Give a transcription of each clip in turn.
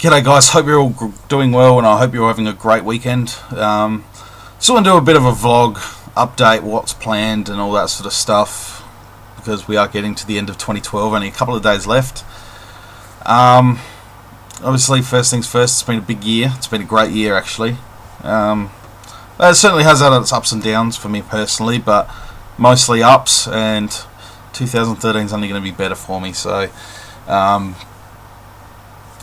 G'day guys, hope you're all doing well and I hope you're having a great weekend. Just want to do a bit of a vlog, update what's planned and all that sort of stuff, because we are getting to the end of 2012, only a couple of days left. Obviously, first things first, it's been a big year, it's been a great year actually. It certainly has had its ups and downs for me personally, but mostly ups, and 2013 is only going to be better for me, so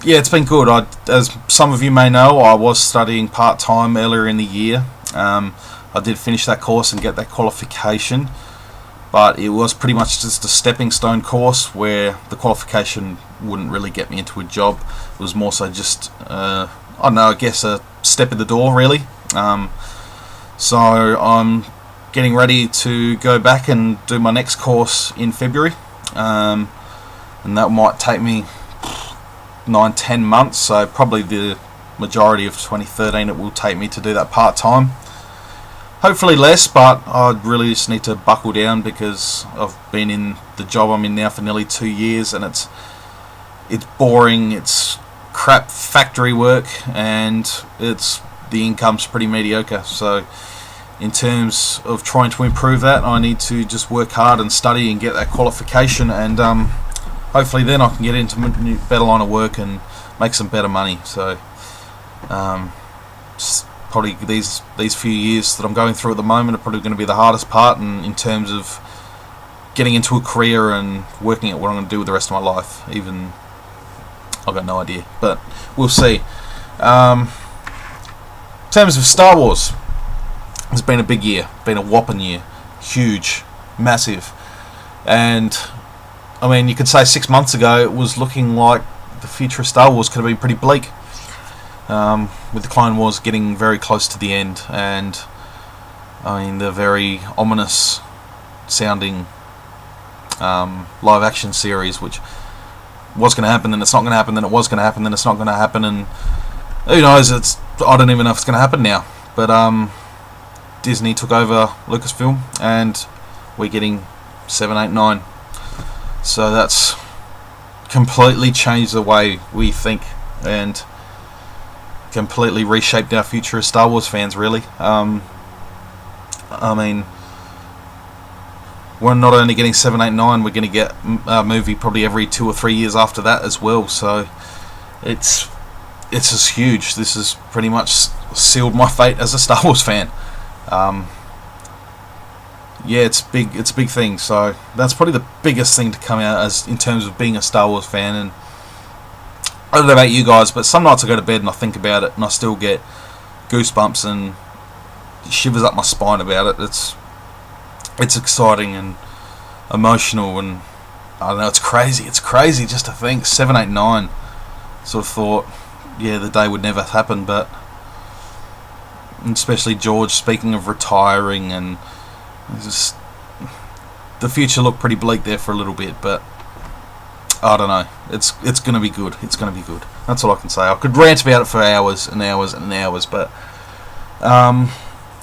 yeah, it's been good. As some of you may know, I was studying part-time earlier in the year. I did finish that course and get that qualification, but it was pretty much just a stepping stone course where the qualification wouldn't really get me into a job. It was more so just, I don't know, I guess a step in the door really. So I'm getting ready to go back and do my next course in February, and that might take me 9-10 months, so probably the majority of 2013 it will take me to do that part-time. Hopefully less, but I really just need to buckle down because I've been in the job I'm in now for nearly 2 years, and it's boring, it's crap factory work, and the income's pretty mediocre. So in terms of trying to improve that, I need to just work hard and study and get that qualification, and hopefully then I can get into a better line of work and make some better money. So probably these few years that I'm going through at the moment are probably going to be the hardest part in terms of getting into a career and working at what I'm going to do with the rest of my life. Even I've got no idea, but we'll see. In terms of Star Wars, it's been a big year, been a whopping year, huge, massive, and I mean, you could say 6 months ago it was looking like the future of Star Wars could have been pretty bleak, with the Clone Wars getting very close to the end, and I mean the very ominous sounding live action series, which was going to happen, then it's not going to happen, then it was going to happen, then it's not going to happen, and who knows, I don't even know if it's going to happen now. But Disney took over Lucasfilm and we're getting 7, 8, 9. So that's completely changed the way we think and completely reshaped our future as Star Wars fans, really. I mean, we're not only getting 7, 8, 9, we're going to get a movie probably every 2 or 3 years after that as well. So it's just huge. This has pretty much sealed my fate as a Star Wars fan. Yeah, it's big. It's a big thing. So that's probably the biggest thing to come out as in terms of being a Star Wars fan. And I don't know about you guys, but some nights I go to bed and I think about it, and I still get goosebumps and shivers up my spine about it. It's exciting and emotional, and I don't know. It's crazy. It's crazy just to think 7, 8, 9. Sort of thought, yeah, the day would never happen, but especially George speaking of retiring, and just the future looked pretty bleak there for a little bit, but I don't know. It's going to be good. It's going to be good. That's all I can say. I could rant about it for hours and hours and hours, but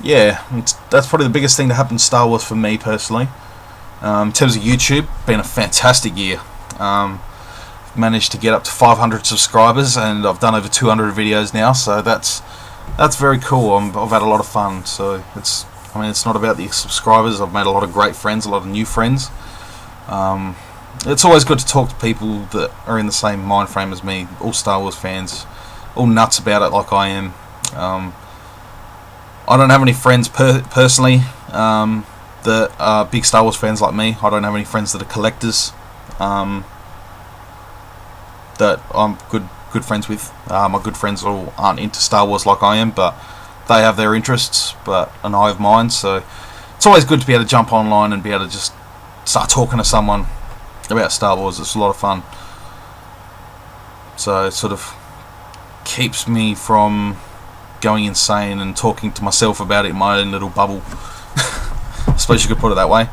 yeah, that's probably the biggest thing to happen to Star Wars for me personally. In terms of YouTube, been a fantastic year. Managed to get up to 500 subscribers, and I've done over 200 videos now, so that's very cool. I've had a lot of fun. So it's not about the subscribers. I've made a lot of great friends, a lot of new friends. It's always good to talk to people that are in the same mind frame as me, all Star Wars fans, all nuts about it like I am. I don't have any friends personally that are big Star Wars fans like me. I don't have any friends that are collectors that I'm good friends with. My good friends all aren't into Star Wars like I am, but they have their interests, and I have mine. So it's always good to be able to jump online and be able to just start talking to someone about Star Wars. It's a lot of fun. So it sort of keeps me from going insane and talking to myself about it in my own little bubble. I suppose you could put it that way.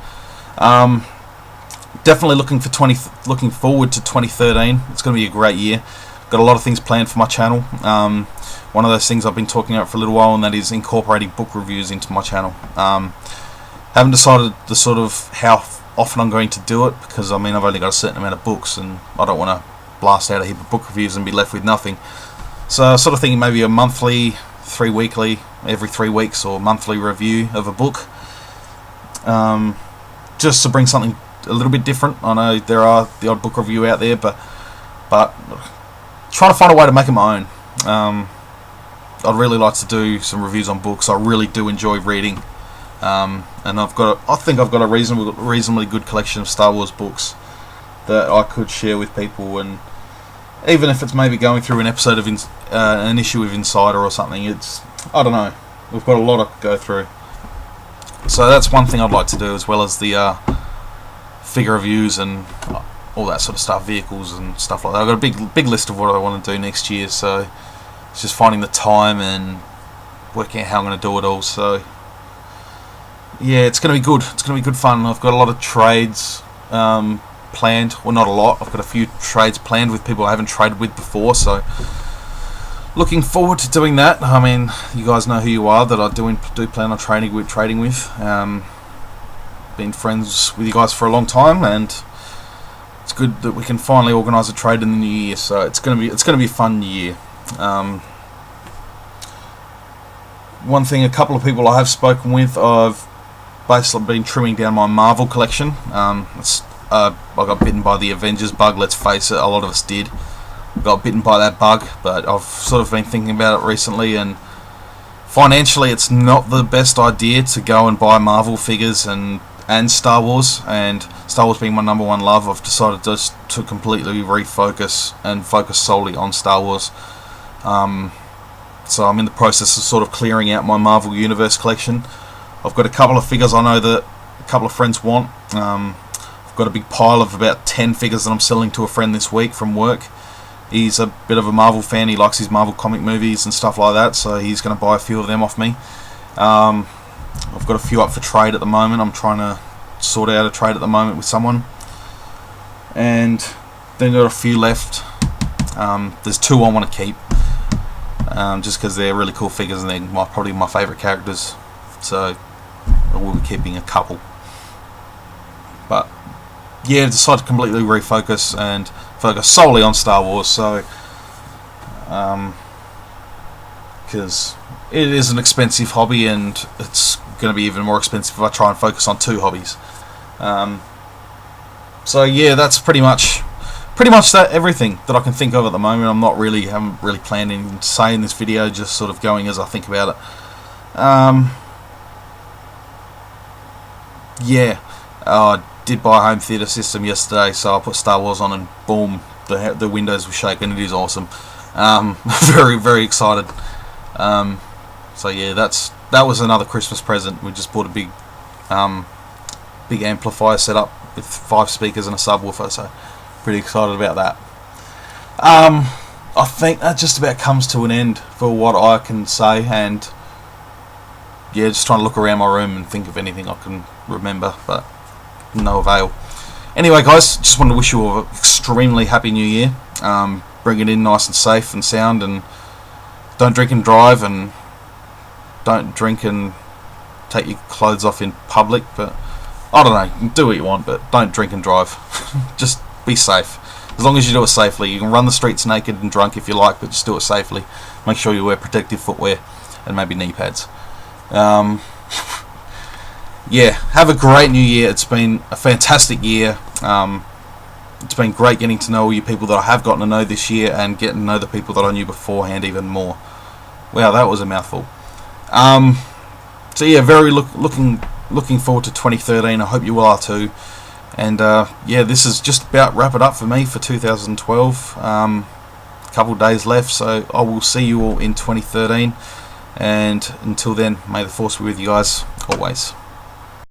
Definitely looking forward to 2013. It's going to be a great year. Got a lot of things planned for my channel. One of those things I've been talking about for a little while, and that is incorporating book reviews into my channel. Haven't decided the sort of how often I'm going to do it, because I mean I've only got a certain amount of books, and I don't want to blast out a heap of book reviews and be left with nothing. So I was sort of thinking maybe a monthly, every 3 weeks or monthly review of a book, just to bring something a little bit different. I know there are the odd book review out there, but trying to find a way to make it my own. I'd really like to do some reviews on books. I really do enjoy reading, and I think I've got a reasonably good collection of Star Wars books that I could share with people, and even if it's maybe going through an episode of an issue of Insider or something, I don't know. We've got a lot to go through, so that's one thing I'd like to do, as well as the figure reviews and all that sort of stuff, vehicles and stuff like that. I've got a big list of what I want to do next year, so it's just finding the time and working out how I'm going to do it all. So yeah, it's going to be good. It's going to be good fun. I've got a lot of trades planned. Well, not a lot. I've got a few trades planned with people I haven't traded with before, so looking forward to doing that. I mean, you guys know who you are that I do plan on trading with. Been friends with you guys for a long time, and it's good that we can finally organise a trade in the new year. So it's gonna be a fun year. One thing, a couple of people I have spoken with, I've basically been trimming down my Marvel collection. I got bitten by the Avengers bug. Let's face it, a lot of us did. Got bitten by that bug, but I've sort of been thinking about it recently, and financially, it's not the best idea to go and buy Marvel figures and Star Wars, and Star Wars being my number one love. I've decided just to completely refocus and focus solely on Star Wars. So I'm in the process of sort of clearing out my Marvel Universe collection. I've got a couple of figures I know that a couple of friends want. I've got a big pile of about 10 figures that I'm selling to a friend this week from work. He's a bit of a Marvel fan. He likes his Marvel comic movies and stuff like that, so he's going to buy a few of them off me. I've got a few up for trade at the moment. I'm trying to sort out a trade at the moment with someone, and then got a few left. There's 2 I want to keep, just because they're really cool figures and they're probably my favourite characters, so I will be keeping a couple. But yeah, decided to completely refocus and focus solely on Star Wars, so because it is an expensive hobby, and it's going to be even more expensive if I try and focus on 2 hobbies. So yeah, that's pretty much that everything that I can think of at the moment. Haven't really planned anything to say in this video, just sort of going as I think about it. Yeah, I did buy a home theatre system yesterday, so I put Star Wars on, and boom, the windows were shaking. It is awesome. Very, very excited. So yeah, that was another Christmas present. We just bought a big amplifier set up with 5 speakers and a subwoofer, so pretty excited about that. I think that just about comes to an end for what I can say, and yeah, just trying to look around my room and think of anything I can remember, but no avail. Anyway, guys, just wanted to wish you an extremely happy new year. Bring it in nice and safe and sound, and don't drink and drive, and don't drink and take your clothes off in public. But I don't know, do what you want, but don't drink and drive. Just be safe. As long as you do it safely. You can run the streets naked and drunk if you like, but just do it safely. Make sure you wear protective footwear and maybe knee pads. Yeah, have a great new year. It's been a fantastic year. It's been great getting to know all you people that I have gotten to know this year, and getting to know the people that I knew beforehand even more. Wow, that was a mouthful. So yeah, very looking forward to 2013. I hope you all are too. And yeah, this is just about wrap it up for me for 2012. A couple of days left, so I will see you all in 2013. And until then, may the force be with you guys always.